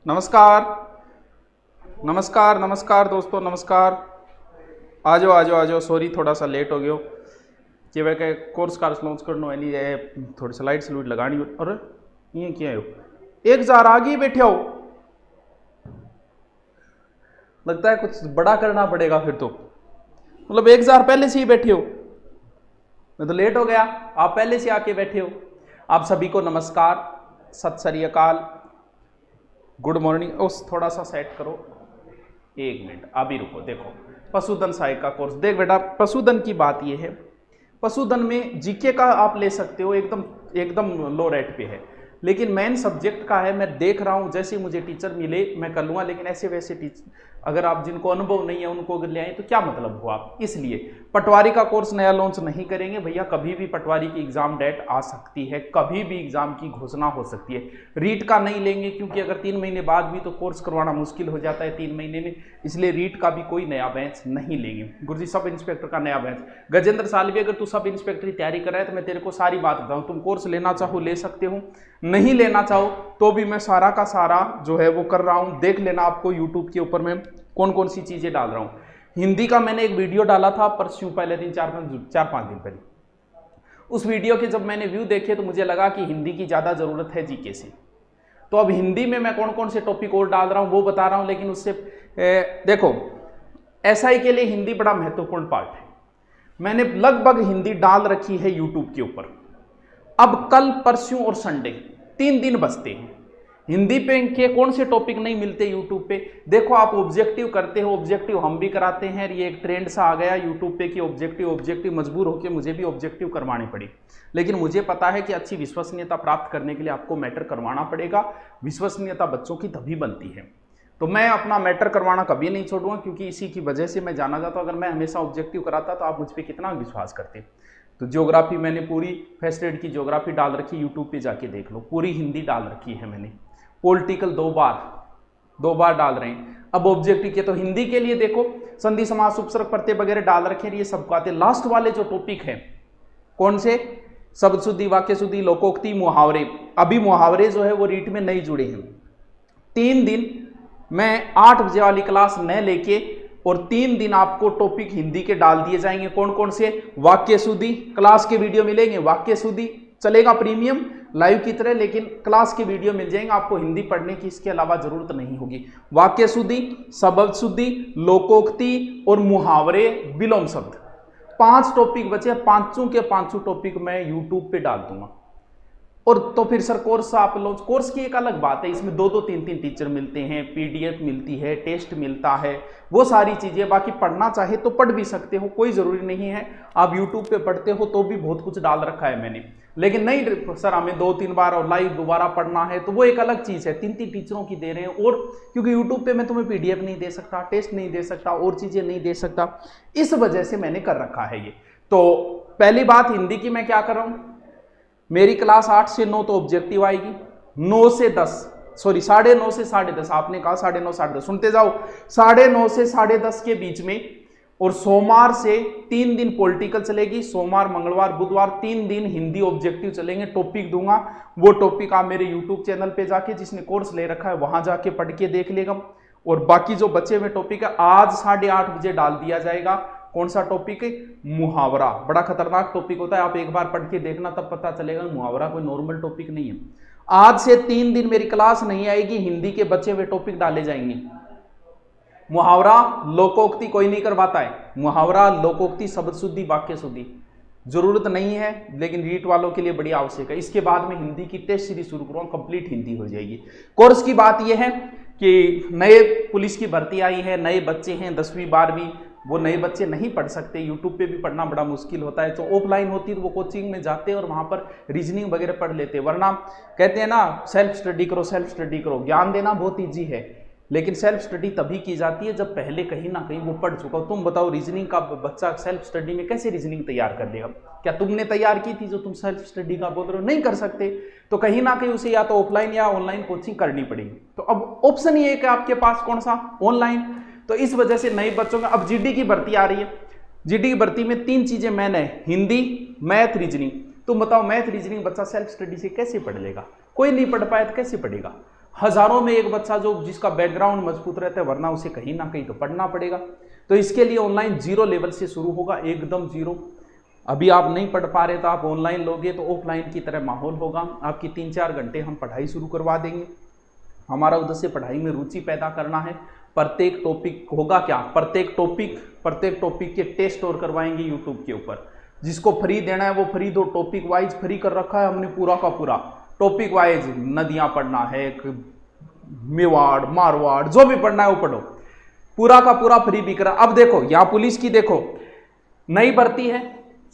नमस्कार नमस्कार नमस्कार दोस्तों, नमस्कार। आ जाओ आ जाओ आ जाओ। सॉरी थोड़ा सा लेट हो गयो कि वह के कोर्स लॉन्च करना है, थोड़ी स्लाइड स्लूड लगानी। और ये क्या हो, एक जार आगे ही बैठे हो, लगता है कुछ बड़ा करना पड़ेगा फिर तो। मतलब एक जार पहले से ही बैठे हो, मैं तो लेट हो गया, आप पहले से आके बैठे हो। आप सभी को नमस्कार, सत श्री अकाल, गुड मॉर्निंग। उस थोड़ा सा सेट करो, एक मिनट अभी रुको। देखो पशुधन सहायक का कोर्स देख बेटा, पशुधन की बात यह है, पशुधन में जीके का आप ले सकते हो, एकदम लो रेट पे है, लेकिन मेन सब्जेक्ट का है। मैं देख रहा हूँ जैसे मुझे टीचर मिले मैं कर लूँगा, लेकिन ऐसे वैसे टीचर अगर आप जिनको अनुभव नहीं है उनको अगर ले आए तो क्या मतलब हुआ आप। इसलिए पटवारी का कोर्स नया लॉन्च नहीं करेंगे भैया। कभी भी पटवारी की एग्जाम डेट आ सकती है, कभी भी एग्जाम की घोषणा हो सकती है। रीट का नहीं लेंगे क्योंकि अगर 3 महीने बाद भी तो कोर्स करवाना मुश्किल हो जाता है 3 महीने में, इसलिए रीट का भी कोई नया बैच नहीं लेंगे। गुरुजी सब इंस्पेक्टर का नया बैच, गजेंद्र सालवी अगर तू सब इंस्पेक्टर की तैयारी कर रहा है तो मैं तेरे को सारी बात बताऊँ, तुम कोर्स लेना चाहो ले सकते हो, नहीं लेना चाहो तो भी मैं सारा का सारा जो है वो कर रहा हूँ। देख लेना आपको यूट्यूब के ऊपर मैं कौन कौन सी चीजें डाल रहा हूँ। हिंदी का मैंने एक वीडियो डाला था परसों, पहले दिन 4-5 दिन पहले। उस वीडियो के जब मैंने व्यू देखे तो मुझे लगा कि हिंदी की ज्यादा जरूरत है जीके से, तो अब हिंदी में मैं कौन कौन से टॉपिक और डाल रहा हूँ वो बता रहा हूँ। लेकिन उससे देखो एसआई के लिए हिंदी बड़ा महत्वपूर्ण पार्ट है। मैंने लगभग हिंदी डाल रखी है यूट्यूब के ऊपर। अब कल परसों और संडे 3 दिन बचते हैं। हिंदी पे के कौन से टॉपिक नहीं मिलते यूट्यूब पे। देखो आप ऑब्जेक्टिव करते हो, ऑब्जेक्टिव हम भी कराते हैं, ये एक ट्रेंड सा आ गया यूट्यूब पे कि ऑब्जेक्टिव मजबूर होकर मुझे भी ऑब्जेक्टिव करवानी पड़ी। लेकिन मुझे पता है कि अच्छी विश्वसनीयता प्राप्त करने के लिए आपको मैटर करवाना पड़ेगा। विश्वसनीयता बच्चों की तभी बनती है, तो मैं अपना मैटर करवाना कभी नहीं छोड़ूंगा, क्योंकि इसी की वजह से मैं जाना जाता हूं। अगर मैं हमेशा ऑब्जेक्टिव कराता तो आप मुझ पर कितना विश्वास करते। तो ज्योग्राफी मैंने पूरी फर्स्ट एड की ज्योग्राफी डाल रखी, यूट्यूब पे जाके देख लो, पूरी हिंदी डाल रखी है मैंने। पॉलिटिकल 2 बार डाल रहे हैं। अब ऑब्जेक्टिव के तो हिंदी के लिए देखो संधि समास उपसर्ग प्रत्यय वगैरह डाल रखे हैं, ये सब आते। लास्ट वाले जो टॉपिक है कौन से, शब्द शुद्धि, वाक्य शुद्धि, लोकोक्ति, मुहावरे। अभी मुहावरे जो है वो रीट में नहीं जुड़े हैं। 3 दिन मैं 8 बजे वाली क्लास न लेके और 3 दिन आपको टॉपिक हिंदी के डाल दिए जाएंगे। कौन कौन से, वाक्य शुद्धि, क्लास के वीडियो मिलेंगे, वाक्य शुद्धि चलेगा प्रीमियम लाइव की तरह, लेकिन क्लास के वीडियो मिल जाएंगे आपको, हिंदी पढ़ने की इसके अलावा जरूरत नहीं होगी। वाक्य शुद्धि, शब्द शुद्धि, लोकोक्ति और मुहावरे, विलोम शब्द, 5 टॉपिक बचे। पांचों के पांचों टॉपिक मैं यूट्यूब पे डाल दूंगा। और तो फिर सर कोर्स आप लॉन्च, कोर्स की एक अलग बात है, इसमें 2-2 3-3 टीचर मिलते हैं, पीडीएफ मिलती है, टेस्ट मिलता है, वो सारी चीजें। बाकी पढ़ना चाहे तो पढ़ भी सकते हो, कोई जरूरी नहीं है। आप यूट्यूब पे पढ़ते हो तो भी बहुत कुछ डाल रखा है मैंने। लेकिन नहीं सर हमें 2-3 बार और लाइव दोबारा पढ़ना है तो वो एक अलग चीज है। 3-3 टीचरों की दे रहे हैं, और क्योंकि यूट्यूब पे मैं तुम्हें पीडीएफ नहीं दे सकता, टेस्ट नहीं दे सकता, और चीजें नहीं दे सकता, इस वजह से मैंने कर रखा है ये। तो पहली बात हिंदी की मैं क्या कर रहा हूं, मेरी क्लास 8 से 9 तो ऑब्जेक्टिव आएगी, 9 से 10 सॉरी 9:30 से 10:30, आपने कहा 9:30 10:30, सुनते जाओ, 9:30 से 10:30 के बीच में। और सोमवार से 3 दिन पॉलिटिकल चलेगी, सोमवार मंगलवार बुधवार 3 दिन हिंदी ऑब्जेक्टिव चलेंगे। टॉपिक दूंगा, वो टॉपिक आप मेरे यूट्यूब चैनल पे जाके, जिसने कोर्स ले रखा है वहां जाके पढ़ के देख लेगा। और बाकी जो बचे हुए टॉपिक है आज 8:30 बजे डाल दिया जाएगा। कौन सा टॉपिक है, मुहावरा, बड़ा खतरनाक टॉपिक होता है, आप एक बार पढ़ के देखना तब पता चलेगा। मुहावरा कोई नॉर्मल टॉपिक नहीं है। आज से 3 दिन मेरी क्लास नहीं आएगी, हिंदी के बचे हुए टॉपिक डाले जाएंगे। मुहावरा लोकोक्ति कोई नहीं करवाता है, मुहावरा लोकोक्ति शब्द शुद्धि वाक्य शुद्धि जरूरत नहीं है, लेकिन रीट वालों के लिए बड़ी आवश्यक है। इसके बाद में हिंदी की टेस्ट सीरीज शुरू करूंगा, कंप्लीट हिंदी हो जाएगी। कोर्स की बात यह है कि नए पुलिस की भर्ती आई है, नए बच्चे हैं 10वीं 12वीं, वो नए बच्चे नहीं पढ़ सकते, यूट्यूब पे भी पढ़ना बड़ा मुश्किल होता है। तो ऑफलाइन होती है तो वो कोचिंग में जाते हैं और वहाँ पर रीजनिंग वगैरह पढ़ लेते हैं। वरना कहते हैं ना सेल्फ स्टडी करो, सेल्फ स्टडी करो। ज्ञान देना बहुत ईजी है, लेकिन सेल्फ स्टडी तभी की जाती है जब पहले कहीं ना कहीं वो पढ़ चुका हो। तुम बताओ रीजनिंग का बच्चा सेल्फ स्टडी में कैसे रीजनिंग तैयार कर लेगा? क्या तुमने तैयार की थी जो तुम सेल्फ स्टडी का बोल रहे हो? नहीं कर सकते। तो कहीं ना कहीं उसे या तो ऑफलाइन या ऑनलाइन कोचिंग करनी पड़ेगी। तो अब ऑप्शन ये है कि आपके पास कौन सा, ऑनलाइन। तो इस वजह से नए बच्चों में अब जीडी की भर्ती आ रही है। जीडी की भर्ती में 3 चीजें मैन है, हिंदी, मैथ, रीजनिंग। तुम बताओ मैथ रीजनिंग बच्चा सेल्फ स्टडी से कैसे पढ़ लेगा? कोई नहीं पढ़ पाया तो कैसे पढ़ेगा? हजारों में एक बच्चा जो जिसका बैकग्राउंड मजबूत रहता है, वरना उसे कहीं ना कहीं तो पढ़ना पड़ेगा। तो इसके लिए ऑनलाइन 0 लेवल से शुरू होगा, एकदम 0। अभी आप नहीं पढ़ पा रहे तो आप ऑनलाइन लोगे तो ऑफलाइन की तरह माहौल होगा। आपकी 3-4 घंटे हम पढ़ाई शुरू करवा देंगे। हमारा उद्देश्य पढ़ाई में रुचि पैदा करना है। प्रत्येक टॉपिक होगा क्या, प्रत्येक टॉपिक के टेस्ट और करवाएंगे यूट्यूब के ऊपर। जिसको फ्री देना है वो फ्री दो, टॉपिक वाइज फ्री कर रखा है हमने पूरा का पूरा। टॉपिक वाइज नदियां पढ़ना है, मेवाड़ मारवाड़ जो भी पढ़ना है वो पढ़ो, पूरा का पूरा फ्री बिक रहा। अब देखो यहाँ पुलिस की देखो नई भर्ती है।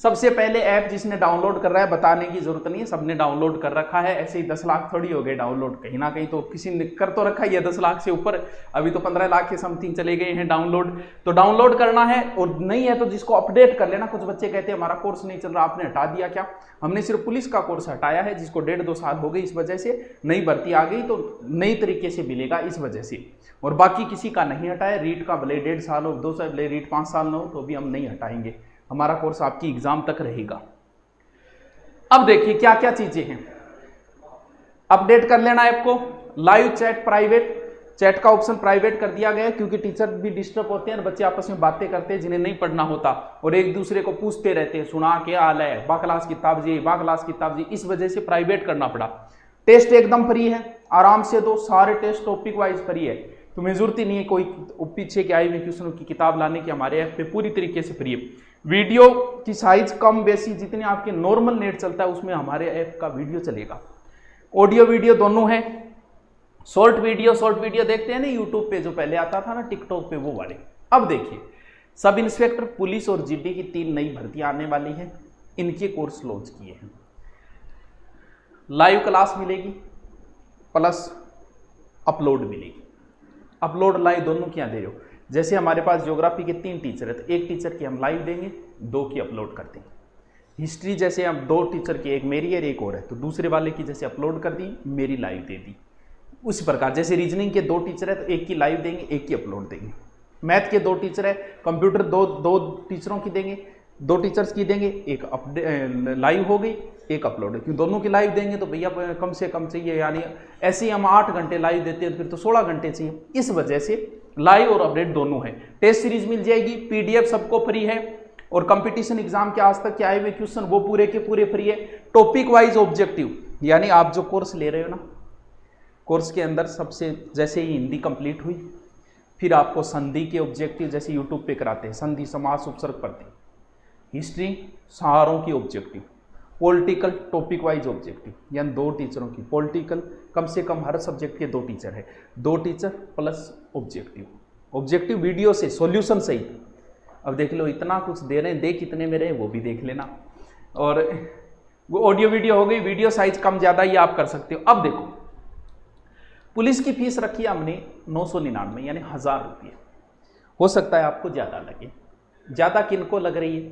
सबसे पहले ऐप जिसने डाउनलोड कर रहा है बताने की जरूरत नहीं है, सबने डाउनलोड कर रखा है। ऐसे ही 10 लाख थोड़ी हो गए डाउनलोड, कहीं ना कहीं तो किसी ने कर तो रखा ही है 10 लाख से ऊपर। अभी तो 15 लाख के समथिंग चले गए हैं डाउनलोड। तो डाउनलोड करना है, और नहीं है तो जिसको अपडेट कर लेना। कुछ बच्चे कहते हैं हमारा कोर्स नहीं चल रहा, आपने हटा दिया क्या? हमने सिर्फ पुलिस का कोर्स हटाया है, जिसको 1.5-2 साल हो गए। इस वजह से नई भर्ती आ गई तो नई तरीके से मिलेगा इस वजह से। और बाकी किसी का नहीं हटाया। रीट का भले 1.5 साल हो, 2 साल भले रीट 5 साल न हो, तो भी हम नहीं हटाएंगे। हमारा कोर्स आपकी एग्जाम तक रहेगा। अब देखिए क्या क्या चीजें हैं। अपडेट कर लेना ऐप को। लाइव चैट प्राइवेट, चैट का ऑप्शन प्राइवेट कर दिया गया है, क्योंकि टीचर भी डिस्टर्ब होते हैं, बच्चे आपस में बातें करते हैं जिन्हें नहीं पढ़ना होता, और एक दूसरे को पूछते रहते हैं सुना क्या हाल है, बा क्लास किताब जी। इस वजह से प्राइवेट करना पड़ा। टेस्ट एकदम फ्री है, आराम से दो। सारे टेस्ट टॉपिक वाइज फ्री है, तुम्हें जरूरत ही नहीं है कोई पीछे के आई हुए क्वेश्चनों की किताब लाने की। हमारे ऐप पे पूरी तरीके से फ्री है। वीडियो की साइज कम बेसी जितने आपके नॉर्मल नेट चलता है उसमें हमारे ऐप का वीडियो चलेगा। ऑडियो वीडियो दोनों है। शॉर्ट वीडियो देखते हैं ना यूट्यूब पे, जो पहले आता था ना टिकटॉक पे, वो वाले। अब देखिए सब इंस्पेक्टर पुलिस और जीडी की 3 नई भर्तियां आने वाली हैं, इनके कोर्स लॉन्च किए हैं। लाइव क्लास मिलेगी प्लस अपलोड मिलेगी। अपलोड लाइव दोनों क्या दे रहे हो। जैसे हमारे पास ज्योग्राफी के 3 टीचर है तो एक टीचर की हम लाइव देंगे, 2 की अपलोड कर देंगे। हिस्ट्री जैसे हम 2 टीचर की, एक मेरी है एक और है, तो दूसरे वाले की जैसे अपलोड कर दी, मेरी लाइव दे दी। उसी प्रकार जैसे रीजनिंग के 2 टीचर है तो एक की लाइव देंगे, एक की अपलोड देंगे। मैथ के 2 टीचर है, कंप्यूटर दो टीचरों की देंगे, 2 टीचर्स की देंगे, एक लाइव हो गई, एक अपलोड है। क्यों दोनों की लाइव देंगे तो भैया कम से कम चाहिए, यानी ऐसे ही हम 8 घंटे लाइव देते हैं, फिर तो 16 घंटे चाहिए। इस वजह से लाइव और अपडेट दोनों है। टेस्ट सीरीज मिल जाएगी, पीडीएफ सबको फ्री है, और कंपटीशन एग्जाम के आज तक के आए हुए क्वेश्चन वो पूरे के पूरे फ्री है। टॉपिक वाइज ऑब्जेक्टिव, यानी आप जो कोर्स ले रहे हो ना, कोर्स के अंदर सबसे जैसे ही हिंदी कंप्लीट हुई, फिर आपको संधि के ऑब्जेक्टिव जैसे यूट्यूब पे कराते हैं, संधि समास उपसर्ग पढ़ते हैं। हिस्ट्री सारों की objective, political topic wise objective, यानी 2 टीचरों की। पॉलिटिकल कम से कम हर सब्जेक्ट के 2 टीचर है, 2 टीचर प्लस ऑब्जेक्टिव वीडियो से सॉल्यूशन सहित। अब देख लो इतना कुछ दे रहे हैं, देख कितने में रहे वो भी देख लेना। और वो ऑडियो वीडियो हो गई, वीडियो साइज कम ज़्यादा ये आप कर सकते हो। अब देखो पुलिस की फीस रखी है हमने 999, यानी 1000 रुपये। हो सकता है आपको ज़्यादा लगे, ज़्यादा किनको लग रही है?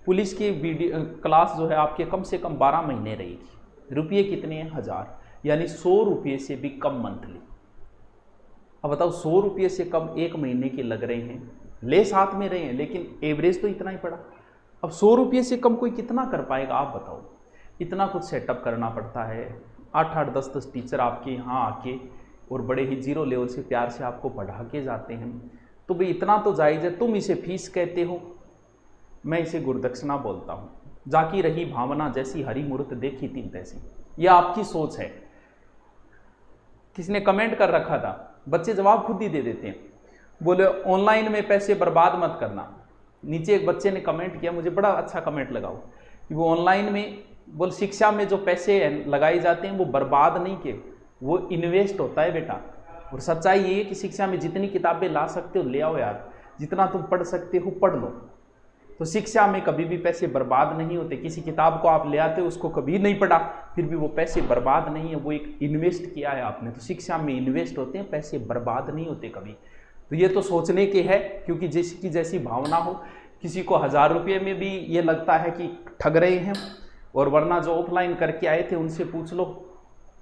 पुलिस की वीडियो क्लास जो है आपके कम से कम 12 महीने रहेगी। रुपये कितने हैं? 1000, यानी 100 रुपये से भी कम मंथली। अब बताओ 100 रुपये से कम 1 महीने के लग रहे हैं, ले साथ में रहे हैं, लेकिन एवरेज तो इतना ही पड़ा। अब 100 रुपये से कम कोई कितना कर पाएगा आप बताओ? इतना कुछ सेटअप करना पड़ता है। 8-8, 10-10 टीचर आपके यहाँ आके और बड़े ही 0 लेवल से प्यार से आपको पढ़ा के जाते हैं। तो भाई इतना तो जायज़ है। तुम इसे फीस कहते हो, मैं इसे गुरुदक्षिणा बोलता हूँ। जाकी रही भावना जैसी, हरी मूर्त देखी तीन तैसी। यह आपकी सोच है। किसी ने कमेंट कर रखा था, बच्चे जवाब खुद ही दे देते हैं, बोले ऑनलाइन में पैसे बर्बाद मत करना। नीचे एक बच्चे ने कमेंट किया, मुझे बड़ा अच्छा कमेंट लगाओ, कि वो ऑनलाइन में बोल शिक्षा में जो पैसे लगाए जाते हैं वो बर्बाद नहीं के, वो इन्वेस्ट होता है बेटा। और सच्चाई ये है कि शिक्षा में जितनी किताबें ला सकते हो ले आओ यार, जितना तुम पढ़ सकते हो पढ़ लो। तो शिक्षा में कभी भी पैसे बर्बाद नहीं होते। किसी किताब को आप ले आते हो, उसको कभी नहीं पढ़ा, फिर भी वो पैसे बर्बाद नहीं है, वो एक इन्वेस्ट किया है आपने। तो शिक्षा में इन्वेस्ट होते हैं, पैसे बर्बाद नहीं होते कभी। तो ये तो सोचने के है, क्योंकि जिसकी जैसी भावना हो। किसी को 1000 रुपये में भी ये लगता है कि ठग रहे हैं, और वरना जो ऑफलाइन करके आए थे उनसे पूछ लो,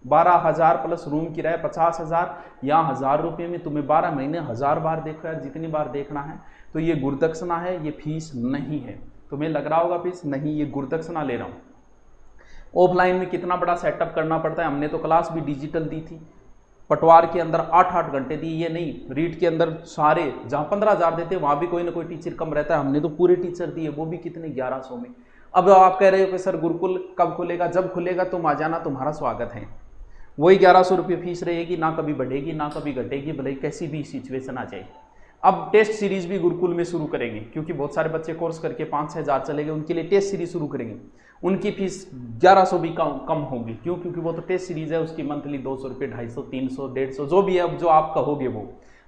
12,000 प्लस रूम किराया 50,000, यहाँ 1000 रुपये में तुम्हें 12 महीने 1000 बार देखो यार, जितनी बार देखना है। तो ये गुरुदक्षिणा है, ये फीस नहीं है। तुम्हें लग रहा होगा फीस, नहीं, ये गुरुदक्षिणा ले रहा हूँ। ऑफलाइन में कितना बड़ा सेटअप करना पड़ता है। हमने तो क्लास भी डिजिटल दी थी, पटवार के अंदर 8-8 घंटे दी, ये नहीं रीड के अंदर सारे जहाँ 15,000 देते वहाँ भी कोई ना कोई टीचर कम रहता है, हमने तो पूरे टीचर दिए, वो भी कितने 1100 में। अब आप कह रहे हो कि सर गुरुकुल कब खुलेगा? जब खुलेगा तुम आ जाना, तुम्हारा स्वागत है। वही 1100 रुपये फीस रहेगी, ना कभी बढ़ेगी ना कभी घटेगी, भले कैसी भी सिचुएशन आ जाए। अब टेस्ट सीरीज भी गुरुकुल में शुरू करेंगे, क्योंकि बहुत सारे बच्चे कोर्स करके 5-6 हज़ार चले गए, उनके लिए टेस्ट सीरीज शुरू करेंगे। उनकी फीस 1100 भी कम होगी। क्यों? क्योंकि वो तो टेस्ट सीरीज है, उसकी मंथली 200 रुपये, 250, 300, 150 जो भी है, अब जो आप कहोगे वो।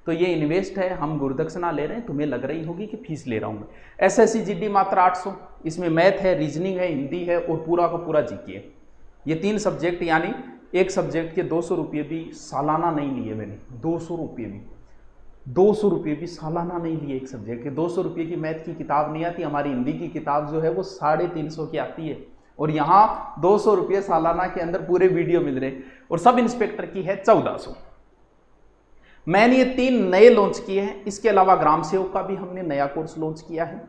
तो ये इन्वेस्ट है, हम गुरुदक्षिणा ले रहे हैं, तुम्हें लग रही होगी कि फीस ले रहा हूँ मैं। SSC GD मात्र 800, इसमें मैथ है, रीजनिंग है, हिंदी है और पूरा का पूरा GK है। ये 3 सब्जेक्ट, यानी एक सब्जेक्ट के 200 रुपये भी सालाना नहीं लिए मैंने, 200 रुपये भी सालाना नहीं लिए एक सब्जेक्ट के। 200 रुपये की मैथ की किताब नहीं आती, हमारी हिंदी की किताब जो है वो 350 की आती है, और यहाँ 200 रुपये सालाना के अंदर पूरे वीडियो मिल रहे हैं। और सब इंस्पेक्टर की है 1400। मैंने ये 3 नए लॉन्च किए हैं, इसके अलावा ग्राम सेवक का भी हमने नया कोर्स लॉन्च किया है।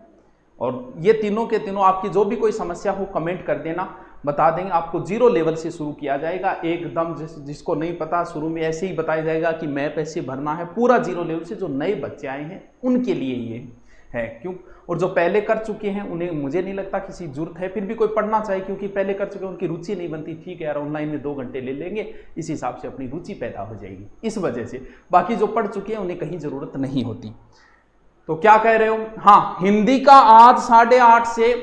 और ये तीनों के तीनों, आपकी जो भी कोई समस्या हो कमेंट कर देना, बता देंगे। आपको 0 लेवल से शुरू किया जाएगा एकदम, जिसको नहीं पता शुरू में ऐसे ही बताया जाएगा कि मैप ऐसे भरना है, पूरा 0 लेवल से। जो नए बच्चे आए हैं उनके लिए ये है, क्यों? और जो पहले कर चुके हैं उन्हें मुझे नहीं लगता किसी जरूरत है, फिर भी कोई पढ़ना चाहिए, क्योंकि पहले कर चुके हैं उनकी रुचि नहीं बनती। ठीक है यार, ऑनलाइन में 2 घंटे ले लेंगे, इस हिसाब से अपनी रुचि पैदा हो जाएगी, इस वजह से। बाकी जो पढ़ चुके हैं उन्हें कहीं जरूरत नहीं होती। तो क्या कह रहे हो? हाँ, हिंदी का आज 8:30 से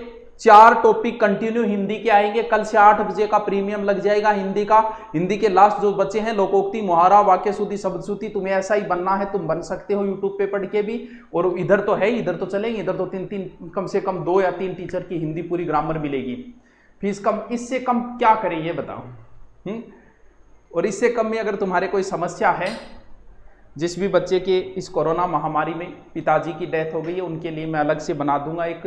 4 टॉपिक कंटिन्यू हिंदी के आएंगे। कल से 8 बजे का प्रीमियम लग जाएगा हिंदी का। हिंदी के लास्ट जो बच्चे हैं, लोकोक्ति, मुहारा, वाक्य शुद्धि, शब्द शुद्धि, तुम्हें ऐसा ही बनना है, तुम बन सकते हो यूट्यूब पे पढ़ के भी। और इधर तो है, इधर तो चलेंगे, इधर तो 3 कम से कम 2 या 3 टीचर की हिंदी पूरी ग्रामर मिलेगी। फीस कम, इससे कम क्या करें ये बताओ। और इससे कम में अगर तुम्हारे कोई समस्या है, जिस भी बच्चे के इस कोरोना महामारी में पिताजी की डेथ हो गई है, उनके लिए मैं अलग से बना दूंगा एक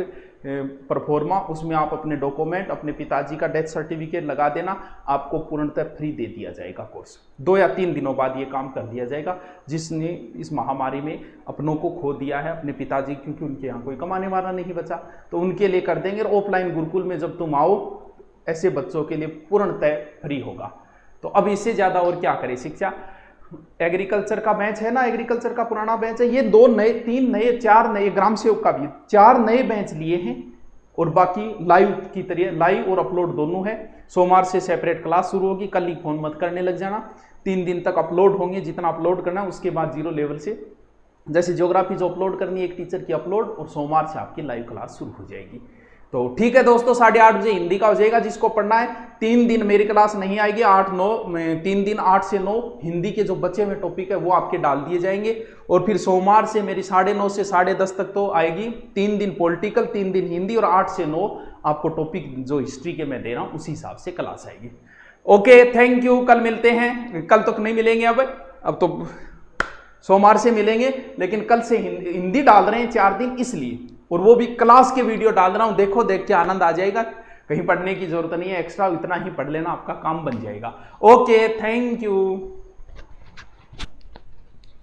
परफॉर्मा, उसमें आप अपने डॉक्यूमेंट, अपने पिताजी का डेथ सर्टिफिकेट लगा देना, आपको पूर्णतः फ्री दे दिया जाएगा कोर्स। 2 या 3 दिनों बाद ये काम कर दिया जाएगा। जिसने इस महामारी में अपनों को खो दिया है, अपने पिताजी, क्योंकि उनके यहाँ कोई कमाने वाला नहीं बचा, तो उनके लिए कर देंगे। और ऑफलाइन गुरुकुल में जब तुम आओ, ऐसे बच्चों के लिए पूर्णतः फ्री होगा। तो अब इससे ज़्यादा और क्या करें? शिक्षा एग्रीकल्चर का बेंच है ना, एग्रीकल्चर का पुराना बेंच है, ये 2 नए, 3 नए, 4 नए, ग्राम सेवक का भी 4 नए बेंच लिए हैं। और बाकी लाइव की तरह, लाइव और अपलोड दोनों है। सोमवार से सेपरेट क्लास शुरू होगी, कल ही फोन मत करने लग जाना। 3 दिन तक अपलोड होंगे, जितना अपलोड करना है। उसके बाद 0 लेवल से, जैसे ज्योग्राफी जो अपलोड करनी है एक टीचर की अपलोड, और सोमवार से आपकी लाइव क्लास शुरू हो जाएगी। तो ठीक है दोस्तों, 8:30 बजे हिंदी का हो जाएगा। जिसको पढ़ना है, 3 दिन मेरी क्लास नहीं आएगी, 8-9 में 3 दिन 8 से 9 हिंदी के जो बचे हुए टॉपिक है वो आपके डाल दिए जाएंगे। और फिर सोमवार से मेरी 9:30 से 10:30 तक तो आएगी। 3 दिन पॉलिटिकल, 3 दिन हिंदी, और 8 से 9 आपको टॉपिक जो हिस्ट्री के मैं दे रहा हूँ उसी हिसाब से क्लास आएगी। Okay, thank you. कल मिलते हैं। कल तक नहीं मिलेंगे, अब तो सोमवार से मिलेंगे, लेकिन कल से हिंदी डाल रहे हैं 4 दिन इसलिए, और वो भी क्लास के वीडियो डाल रहा हूं। देखो, देख के आनंद आ जाएगा। कहीं पढ़ने की जरूरत नहीं है, एक्स्ट्रा इतना ही पढ़ लेना, आपका काम बन जाएगा। Okay, thank you.